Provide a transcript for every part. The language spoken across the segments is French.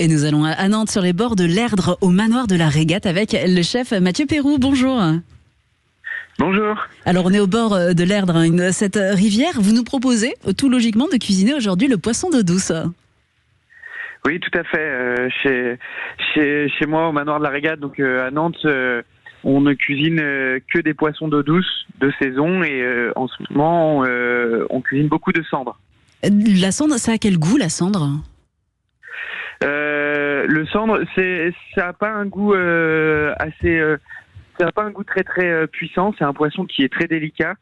Et nous allons à Nantes sur les bords de l'Erdre au manoir de la Régate avec le chef Mathieu Pérou. Bonjour. Bonjour. Alors on est au bord de l'Erdre, cette rivière. Vous nous proposez tout logiquement de cuisiner aujourd'hui le poisson d'eau douce. Oui, tout à fait. Chez moi au manoir de la Régate, donc à Nantes, on ne cuisine que des poissons d'eau douce de saison et en ce moment on cuisine beaucoup de cendres. La cendre, ça a quel goût la cendre ? Le cendre, ça a pas un goût ça a pas un goût très très puissant. C'est un poisson qui est très délicat.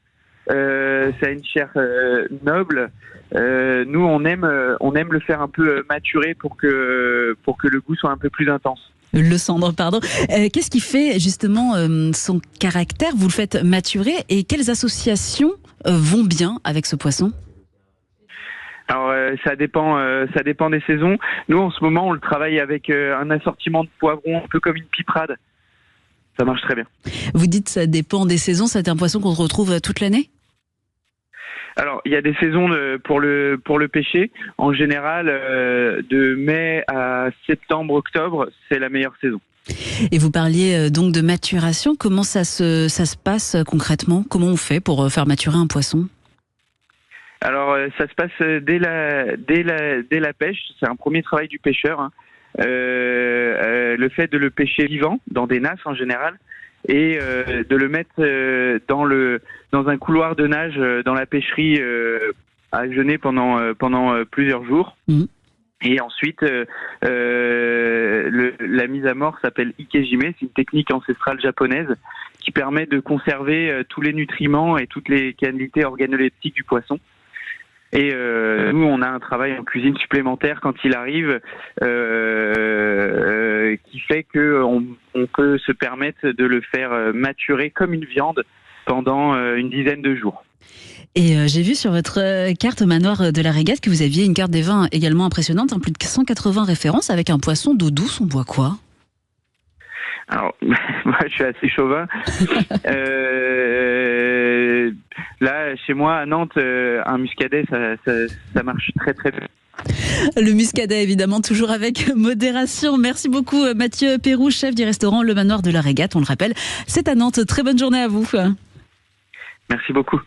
Ça a une chair noble. Nous, on aime le faire un peu maturer pour que le goût soit un peu plus intense. Le cendre, pardon. Qu'est-ce qui fait justement son caractère ? Vous le faites maturer et quelles associations vont bien avec ce poisson ? Alors ça dépend des saisons. Nous en ce moment on le travaille avec un assortiment de poivrons un peu comme une piperade. Ça marche très bien. Vous dites ça dépend des saisons, c'est un poisson qu'on retrouve toute l'année ? Alors il y a des saisons pour le pêcher. En général de mai à septembre-octobre c'est la meilleure saison. Et vous parliez donc de maturation. Comment ça se passe concrètement ? Comment on fait pour faire maturer un poisson ? Alors ça se passe dès la pêche. C'est un premier travail du pêcheur. Hein. Le fait de le pêcher vivant dans des nasses en général et de le mettre dans un couloir de nage dans la pêcherie à jeûner pendant plusieurs jours. Mmh. Et ensuite la mise à mort s'appelle ikejime. C'est une technique ancestrale japonaise qui permet de conserver tous les nutriments et toutes les qualités organoleptiques du poisson. Et nous, on a un travail en cuisine supplémentaire quand il arrive, qui fait que on peut se permettre de le faire maturer comme une viande pendant une dizaine de jours. Et j'ai vu sur votre carte manoir de la Régate que vous aviez une carte des vins également impressionnante, plus de 180 références avec un poisson d'eau douce. On boit quoi ? Alors, moi, je suis assez chauvin. Là, chez moi, à Nantes, un muscadet, ça marche très très bien. Le muscadet, évidemment, toujours avec modération. Merci beaucoup, Mathieu Pérou, chef du restaurant Le Manoir de la Régate. On le rappelle, c'est à Nantes. Très bonne journée à vous. Merci beaucoup.